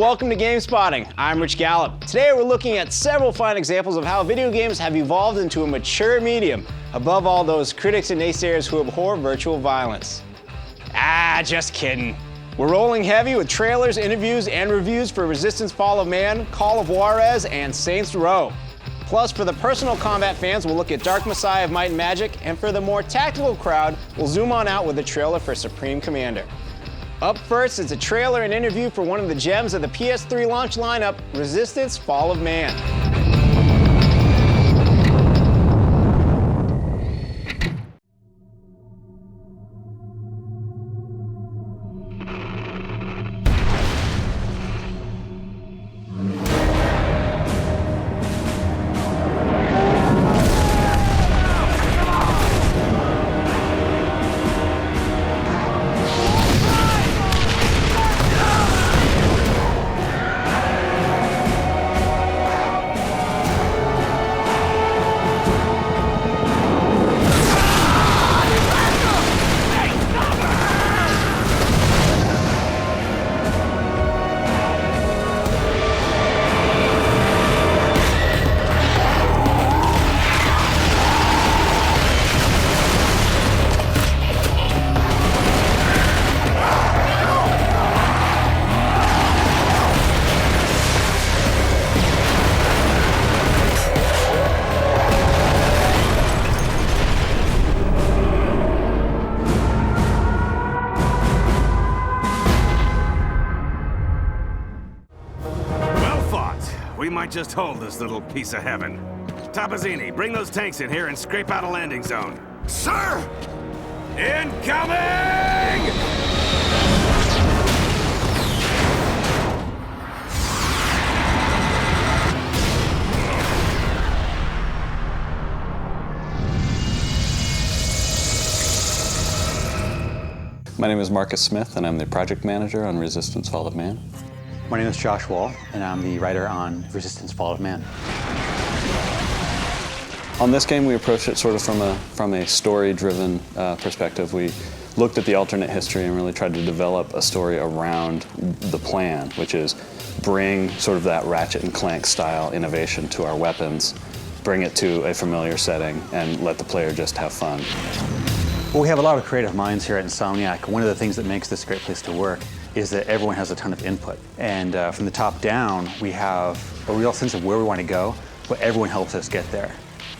welcome to GameSpotting. I'm Rich Gallup. Today we're looking at several fine examples of how video games have evolved into a mature medium, above all those critics and naysayers who abhor virtual violence. Just kidding. We're rolling heavy with trailers, interviews, and reviews for Resistance Fall of Man, Call of Juarez, and Saints Row. Plus, for the personal combat fans, we'll look at Dark Messiah of Might and Magic, and for the more tactical crowd, we'll zoom on out with a trailer for Supreme Commander. Up first, it's a trailer and interview for one of the gems of the PS3 launch lineup, Resistance Fall of Man. We might just hold this little piece of heaven. Tapazzini, bring those tanks in here and scrape out a landing zone. Sir! Incoming! My name is Marcus Smith, and I'm the project manager on Resistance Fall of Man. My name is Josh Wall, and I'm the writer on Resistance Fall of Man. On this game, we approached it sort of from a story-driven perspective. We looked at the alternate history and really tried to develop a story around the plan, which is bring sort of that Ratchet and Clank style innovation to our weapons, bring it to a familiar setting, and let the player just have fun. Well, we have a lot of creative minds here at Insomniac. One of the things that makes this a great place to work is that everyone has a ton of input. And from the top down, we have a real sense of where we want to go, but everyone helps us get there.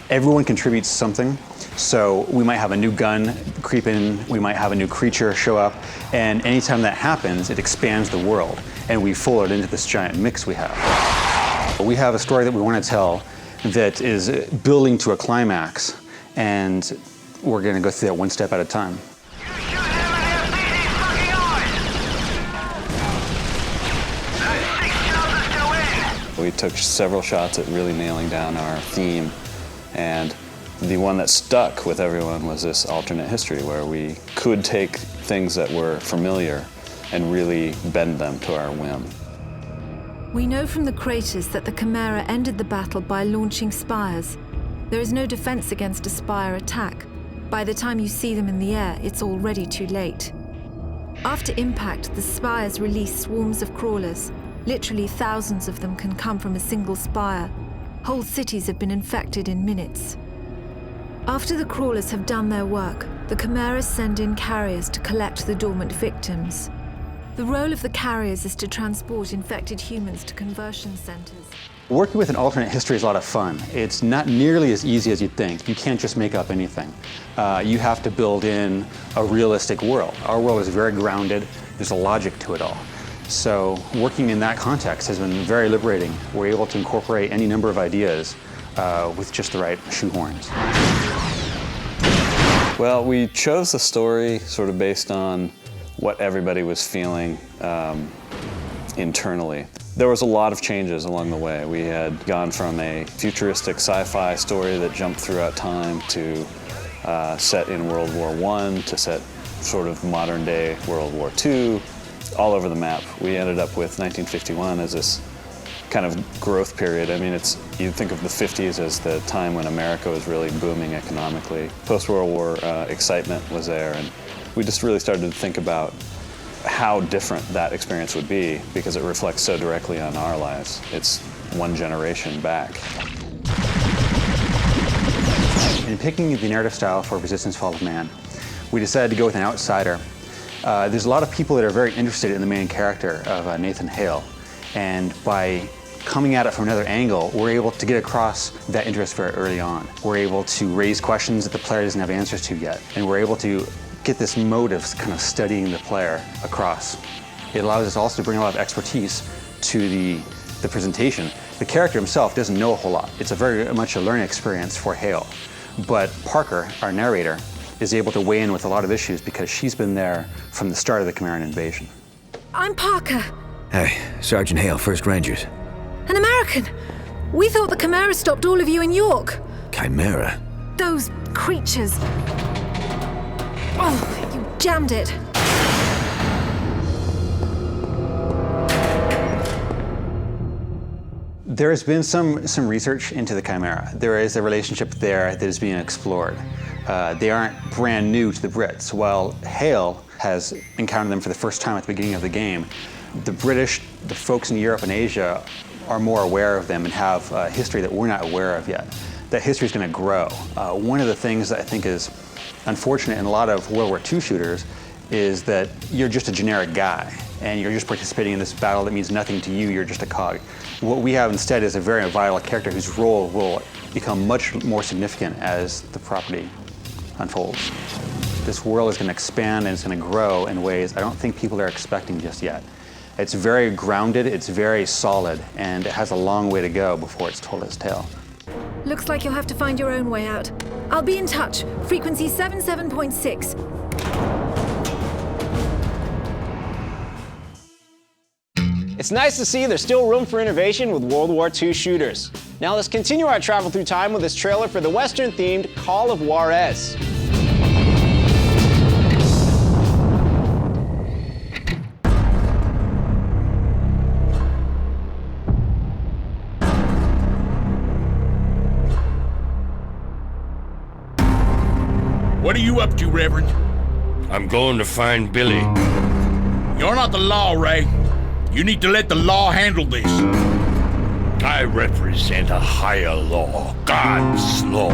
Everyone contributes something. So we might have a new gun creep in, we might have a new creature show up, and anytime that happens, it expands the world, and we fold it into this giant mix we have. We have a story that we want to tell that is building to a climax, and we're going to go through that one step at a time. We took several shots at really nailing down our theme, and the one that stuck with everyone was this alternate history where we could take things that were familiar and really bend them to our whim. We know from the craters that the Chimera ended the battle by launching spires. There is no defense against a spire attack. By the time you see them in the air, it's already too late. After impact, the spires release swarms of crawlers. Literally thousands of them can come from a single spire. Whole cities have been infected in minutes. After the crawlers have done their work, the Chimeras send in carriers to collect the dormant victims. The role of the carriers is to transport infected humans to conversion centers. Working with an alternate history is a lot of fun. It's not nearly as easy as you'd think. You can't just make up anything. You have to build in a realistic world. Our world is very grounded. There's a logic to it all. So working in that context has been very liberating. We're able to incorporate any number of ideas with just the right shoehorns. Well, we chose the story sort of based on what everybody was feeling internally. There was a lot of changes along the way. We had gone from a futuristic sci-fi story that jumped throughout time to set in World War I, to set sort of modern day World War II, all over the map. We ended up with 1951 as this kind of growth period. I mean, you'd think of the 50s as the time when America was really booming economically. Post-World War excitement was there, and we just really started to think about how different that experience would be because it reflects so directly on our lives. It's one generation back. In picking the narrative style for Resistance: Fall of Man, we decided to go with an outsider. There's a lot of people that are very interested in the main character of Nathan Hale, and by coming at it from another angle, we're able to get across that interest very early on. We're able to raise questions that the player doesn't have answers to yet, and we're able to get this mode of kind of studying the player across. It allows us also to bring a lot of expertise to the presentation. The character himself doesn't know a whole lot. It's a very much a learning experience for Hale. But Parker, our narrator, is able to weigh in with a lot of issues because she's been there from the start of the Chimeran invasion. I'm Parker, Hey, Sergeant Hale, 1st Rangers. an American. We thought the Chimera stopped all of you in York. Chimera? Those creatures. Oh, you jammed it. There has been some research into the Chimera. There is a relationship there that is being explored. They aren't brand new to the Brits. While Hale has encountered them for the first time at the beginning of the game, the British, the folks in Europe and Asia are more aware of them and have a history that we're not aware of yet. That history is going to grow. One of the things that I think is unfortunate in a lot of World War II shooters is that you're just a generic guy and you're just participating in this battle that means nothing to you, you're just a cog. What we have instead is a very vital character whose role will become much more significant as the property unfolds. This world is going to expand and it's going to grow in ways I don't think people are expecting just yet. It's very grounded, it's very solid, and it has a long way to go before it's told its tale. Looks like you'll have to find your own way out. I'll be in touch. Frequency 77.6. It's nice to see there's still room for innovation with World War II shooters. Now let's continue our travel through time with this trailer for the Western-themed Call of Juarez. What are you up to, Reverend? I'm going to find Billy. You're not the law, Ray. You need to let the law handle this. I represent a higher law, God's law.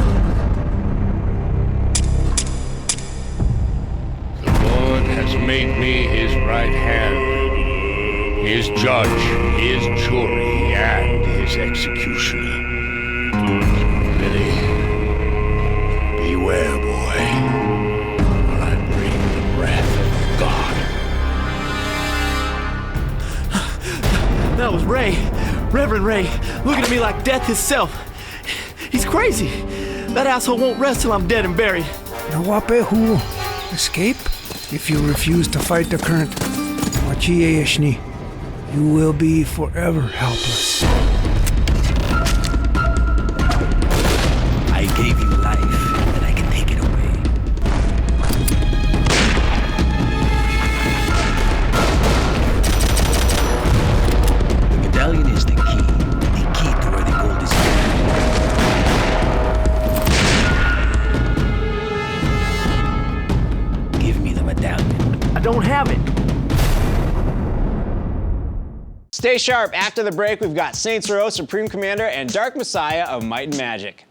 The Lord has made me his right hand, his judge, his jury, and his executioner. Billy, beware, boy. I bring the wrath of God. That was Ray. Reverend Ray, looking at me like death himself. He's crazy. That asshole won't rest till I'm dead and buried. Nawapehu. Escape? If you refuse to fight the current Wachieshni, you will be forever helpless. I gave you life, and I can take it away. The medallion is the key to where the gold is hidden. Give me the medallion. I don't have it. Stay sharp. After the break, we've got Saints Row, Supreme Commander, and Dark Messiah of Might and Magic.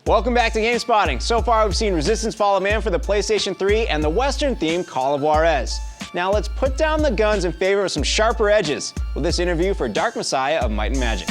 Welcome back to GameSpotting. So far, we've seen Resistance: Fall of Man for the PlayStation 3 and the Western-themed Call of Juarez. Now let's put down the guns in favor of some sharper edges with this interview for Dark Messiah of Might and Magic.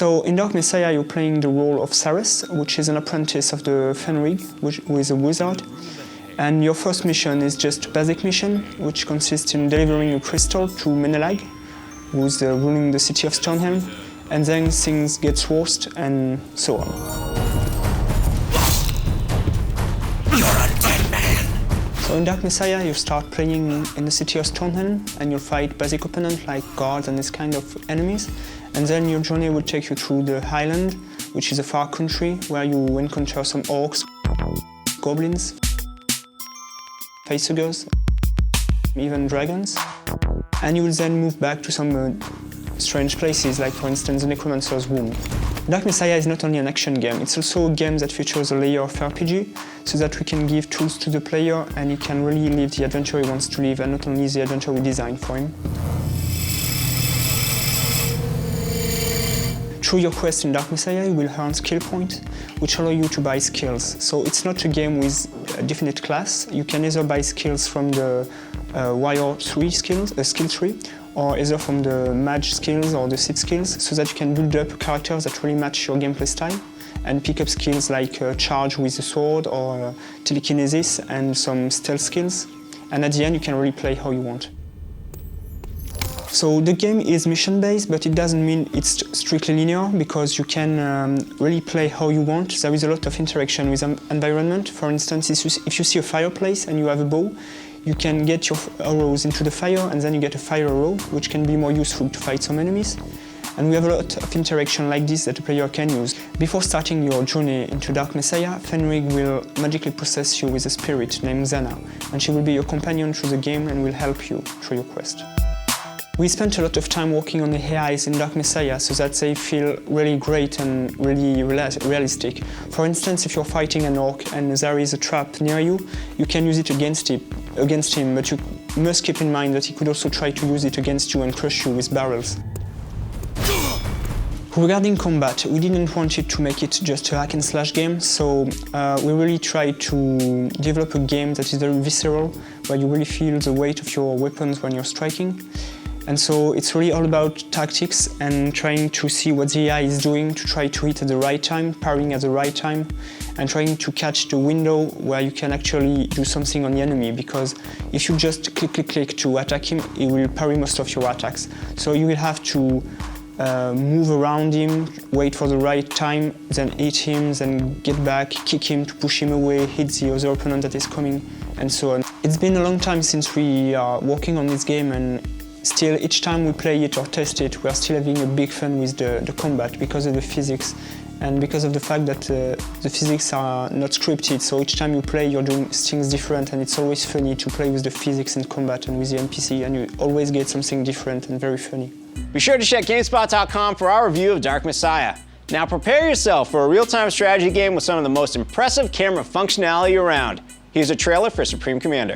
So in Dark Messiah, you're playing the role of Saris, which is an apprentice of the Fenrig, who is a wizard. And your first mission is just a basic mission, which consists in delivering a crystal to Menelag, who's ruling the city of Stonehenge, and then things get worse and so on. You're a dead man. So in Dark Messiah, you start playing in the city of Stonehenge, and you'll fight basic opponents like guards and this kind of enemies. And then your journey will take you through the Highland, which is a far country where you encounter some orcs, goblins, facehuggers, even dragons. And you will then move back to some strange places, like for instance the Necromancer's Womb. Dark Messiah is not only an action game, it's also a game that features a layer of RPG, so that we can give tools to the player and he can really live the adventure he wants to live, and not only the adventure we designed for him. Through your quest in Dark Messiah, you will earn skill points, which allow you to buy skills. So it's not a game with a definite class. You can either buy skills from the Warrior 3 skills, skill tree, or either from the Mage skills or the Sith skills, so that you can build up characters that really match your gameplay style, and pick up skills like charge with the sword or telekinesis and some stealth skills. And at the end, you can really play how you want. So the game is mission-based, but it doesn't mean it's strictly linear, because you can really play how you want. There is a lot of interaction with the environment. For instance, if you see a fireplace and you have a bow, you can get your arrows into the fire, and then you get a fire arrow, which can be more useful to fight some enemies. And we have a lot of interaction like this that the player can use. Before starting your journey into Dark Messiah, Fenrig will magically possess you with a spirit named Xana, and she will be your companion through the game and will help you through your quest. We spent a lot of time working on the AIs in Dark Messiah so that they feel really great and really realistic. For instance, if you're fighting an orc and there is a trap near you, you can use it against him, but you must keep in mind that he could also try to use it against you and crush you with barrels. Regarding combat, we didn't want it to make it just a hack and slash game, so we really tried to develop a game that is very visceral, where you really feel the weight of your weapons when you're striking. And so it's really all about tactics and trying to see what the AI is doing to try to hit at the right time, parrying at the right time, and trying to catch the window where you can actually do something on the enemy, because if you just click to attack him, he will parry most of your attacks. So you will have to move around him, wait for the right time, then hit him, then get back, kick him to push him away, hit the other opponent that is coming, and so on. It's been a long time since we are working on this game, and still, each time we play it or test it, we're still having a big fun with the combat because of the physics and because of the fact that the physics are not scripted. So each time you play, you're doing things different, and it's always funny to play with the physics in combat and with the NPC, and you always get something different and very funny. Be sure to check GameSpot.com for our review of Dark Messiah. Now prepare yourself for a real-time strategy game with some of the most impressive camera functionality around. Here's a trailer for Supreme Commander.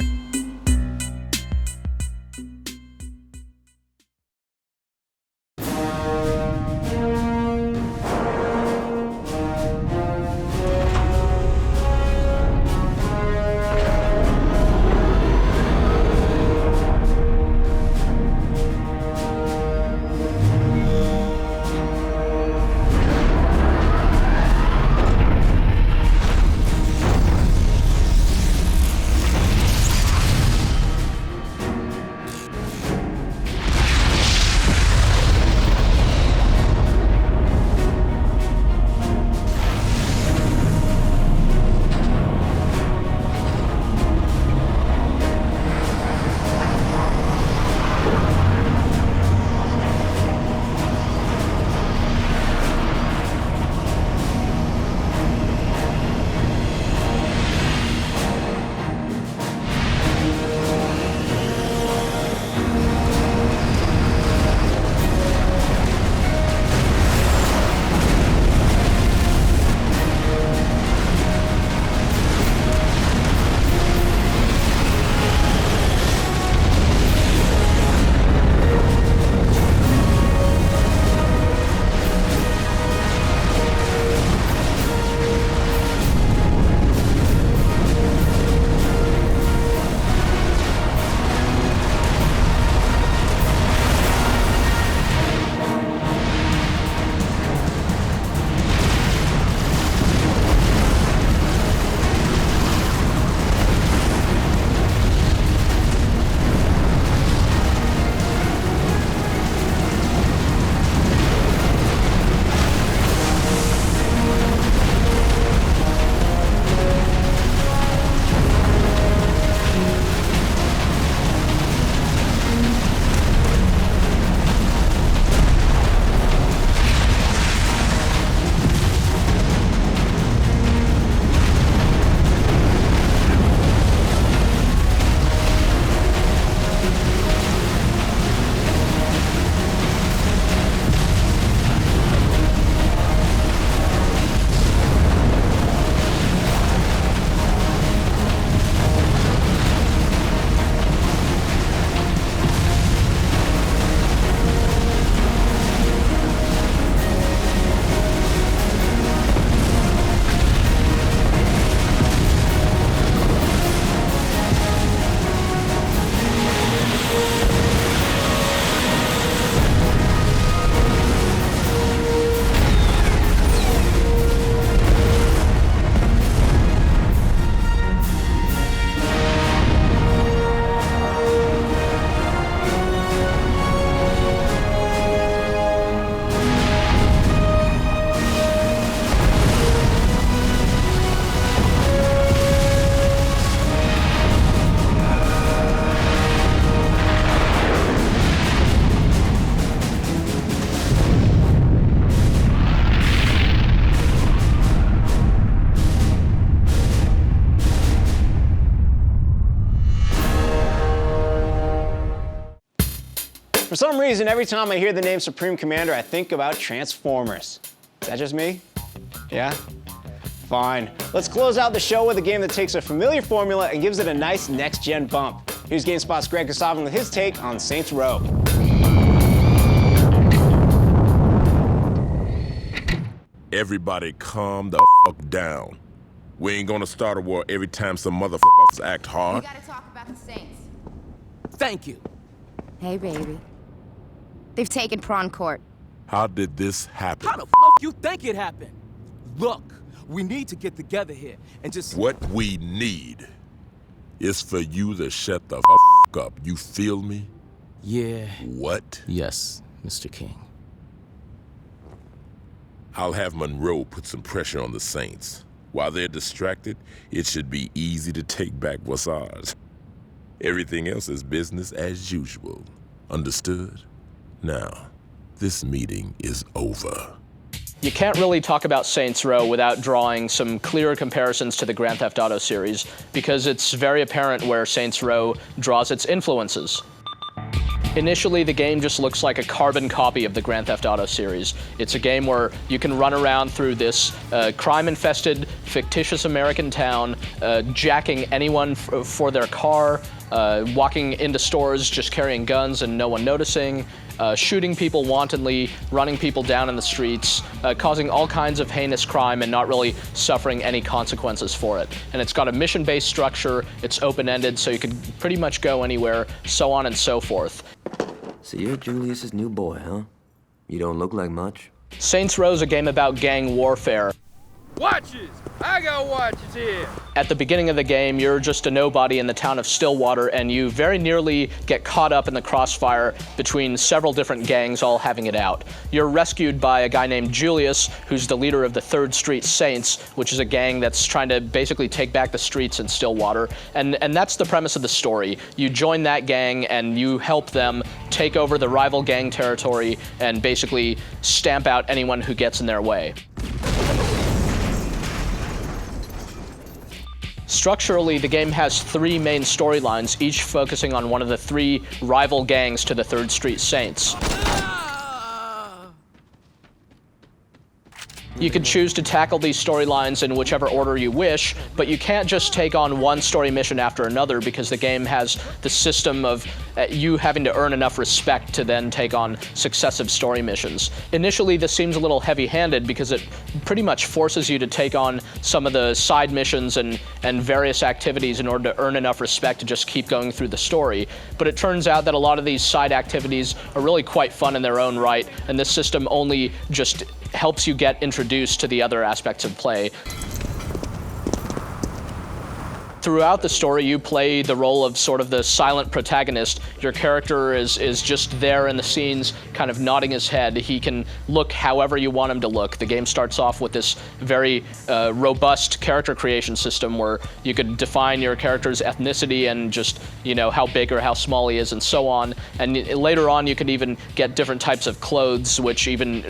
For some reason, every time I hear the name Supreme Commander, I think about Transformers. Is that just me? Yeah? Fine. Let's close out the show with a game that takes a familiar formula and gives it a nice next-gen bump. Here's GameSpot's Greg Kasavin with his take on Saints Row. Everybody calm the fuck down. We ain't gonna start a war every time some motherfuckers act hard. We gotta talk about the Saints. Thank you. Hey, baby. They've taken Prawn Court. How did this happen? How the you think it happened? Look, we need to get together here and just... What we need is for you to shut the fuck up. You feel me? Yeah. What? Yes, Mr. King. I'll have Monroe put some pressure on the Saints. While they're distracted, it should be easy to take back what's ours. Everything else is business as usual. Understood? Now, this meeting is over. You can't really talk about Saints Row without drawing some clear comparisons to the Grand Theft Auto series, because it's very apparent where Saints Row draws its influences. Initially, the game just looks like a carbon copy of the Grand Theft Auto series. It's a game where you can run around through this crime-infested, fictitious American town, jacking anyone for their car, walking into stores just carrying guns and no one noticing, shooting people wantonly, running people down in the streets, causing all kinds of heinous crime and not really suffering any consequences for it. And it's got a mission-based structure, it's open-ended, so you can pretty much go anywhere, so on and so forth. So you're Julius's new boy, huh? You don't look like much. Saints Row is a game about gang warfare. Watches! I got watches here! At the beginning of the game, you're just a nobody in the town of Stillwater, and you very nearly get caught up in the crossfire between several different gangs all having it out. You're rescued by a guy named Julius, who's the leader of the 3rd Street Saints, which is a gang that's trying to basically take back the streets in Stillwater. And that's the premise of the story. You join that gang, and you help them take over the rival gang territory and basically stamp out anyone who gets in their way. Structurally, the game has 3 main storylines, each focusing on one of the 3 rival gangs to the 3rd Street Saints. You can choose to tackle these storylines in whichever order you wish, but you can't just take on one story mission after another because the game has the system of you having to earn enough respect to then take on successive story missions. Initially, this seems a little heavy-handed because it pretty much forces you to take on some of the side missions and various activities in order to earn enough respect to just keep going through the story. But it turns out that a lot of these side activities are really quite fun in their own right, and this system only just helps you get introduced to the other aspects of play. Throughout the story, you play the role of sort of the silent protagonist. Your character is just there in the scenes, kind of nodding his head. He can look however you want him to look. The game starts off with this very robust character creation system where you could define your character's ethnicity and just, you know, how big or how small he is and so on. And later on, you can even get different types of clothes, which even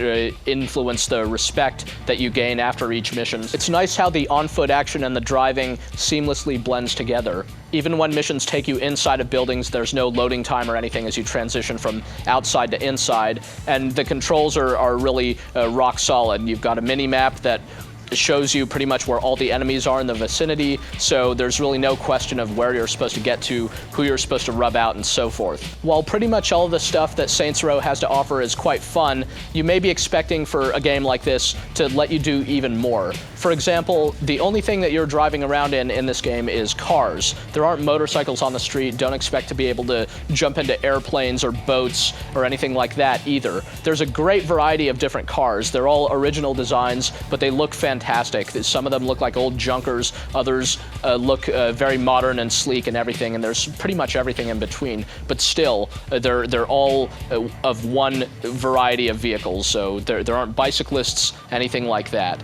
influence the respect that you gain after each mission. It's nice how the on-foot action and the driving seamlessly blends together. Even when missions take you inside of buildings, there's no loading time or anything as you transition from outside to inside, and the controls are really rock solid. You've got a mini-map that shows you pretty much where all the enemies are in the vicinity, so there's really no question of where you're supposed to get to, who you're supposed to rub out, and so forth. While pretty much all of the stuff that Saints Row has to offer is quite fun, you may be expecting for a game like this to let you do even more. For example, the only thing that you're driving around in this game is cars. There aren't motorcycles on the street. Don't expect to be able to jump into airplanes or boats or anything like that either. There's a great variety of different cars. They're all original designs, but they look fantastic. Some of them look like old junkers, others look very modern and sleek and everything, and there's pretty much everything in between. But still, they're all of one variety of vehicles, so there aren't bicyclists, anything like that.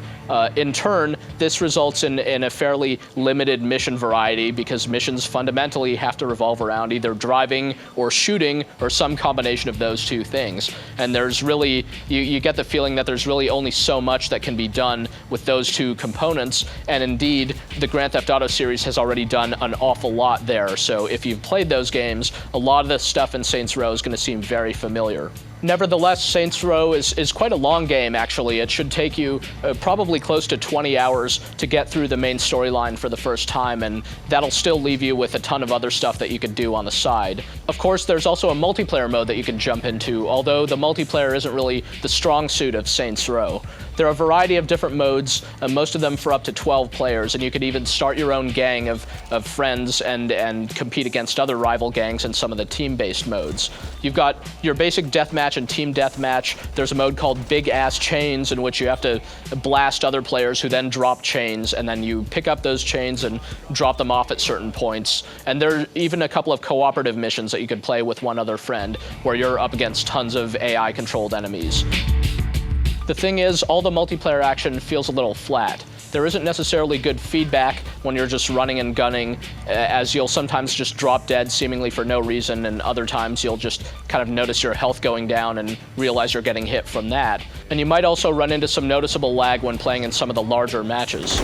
In turn, This results in a fairly limited mission variety because missions fundamentally have to revolve around either driving or shooting or some combination of those two things. And there's really, you get the feeling that there's really only so much that can be done with those two components. And indeed, the Grand Theft Auto series has already done an awful lot there. So if you've played those games, a lot of the stuff in Saints Row is going to seem very familiar. Nevertheless, Saints Row is quite a long game, actually. It should take you probably close to 20 hours to get through the main storyline for the first time, and that'll still leave you with a ton of other stuff that you could do on the side. Of course, there's also a multiplayer mode that you can jump into, although the multiplayer isn't really the strong suit of Saints Row. There are a variety of different modes, most of them for up to 12 players, and you could even start your own gang of friends and compete against other rival gangs in some of the team-based modes. You've got your basic deathmatch and team deathmatch. There's a mode called Big Ass Chains in which you have to blast other players who then drop chains, and then you pick up those chains and drop them off at certain points. And there are even a couple of cooperative missions that you could play with one other friend where you're up against tons of AI-controlled enemies. The thing is, all the multiplayer action feels a little flat. There isn't necessarily good feedback when you're just running and gunning, as you'll sometimes just drop dead seemingly for no reason, and other times you'll just kind of notice your health going down and realize you're getting hit from that. And you might also run into some noticeable lag when playing in some of the larger matches.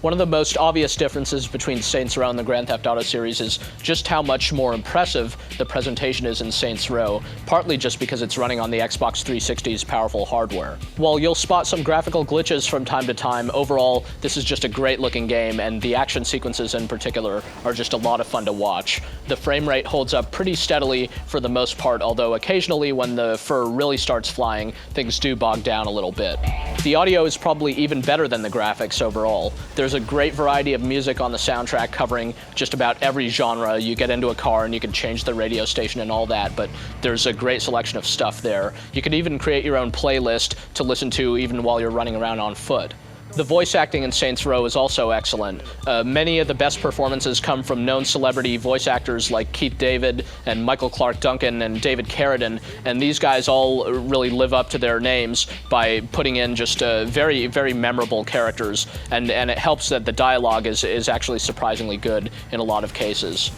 One of the most obvious differences between Saints Row and the Grand Theft Auto series is just how much more impressive the presentation is in Saints Row, partly just because it's running on the Xbox 360's powerful hardware. While you'll spot some graphical glitches from time to time, overall, this is just a great looking game, and the action sequences in particular are just a lot of fun to watch. The frame rate holds up pretty steadily for the most part, although occasionally when the fur really starts flying, things do bog down a little bit. The audio is probably even better than the graphics overall. There's a great variety of music on the soundtrack covering just about every genre. You get into a car and you can change the radio station and all that, but there's a great selection of stuff there. You can even create your own playlist to listen to even while you're running around on foot. The voice acting in Saints Row is also excellent. Many of the best performances come from known celebrity voice actors like Keith David and Michael Clark Duncan and David Carradine, and these guys all really live up to their names by putting in just very, very memorable characters, and it helps that the dialogue is actually surprisingly good in a lot of cases.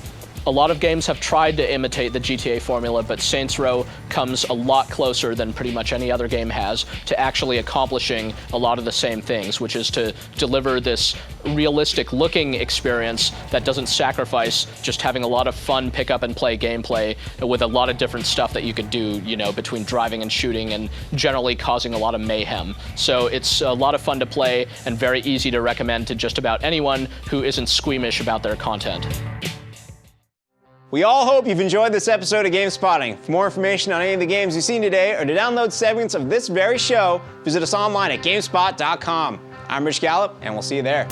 A lot of games have tried to imitate the GTA formula, but Saints Row comes a lot closer than pretty much any other game has to actually accomplishing a lot of the same things, which is to deliver this realistic looking experience that doesn't sacrifice just having a lot of fun pick up and play gameplay with a lot of different stuff that you could do, you know, between driving and shooting and generally causing a lot of mayhem. So it's a lot of fun to play and very easy to recommend to just about anyone who isn't squeamish about their content. We all hope you've enjoyed this episode of GameSpotting. For more information on any of the games you've seen today or to download segments of this very show, visit us online at GameSpot.com. I'm Rich Gallup, and we'll see you there.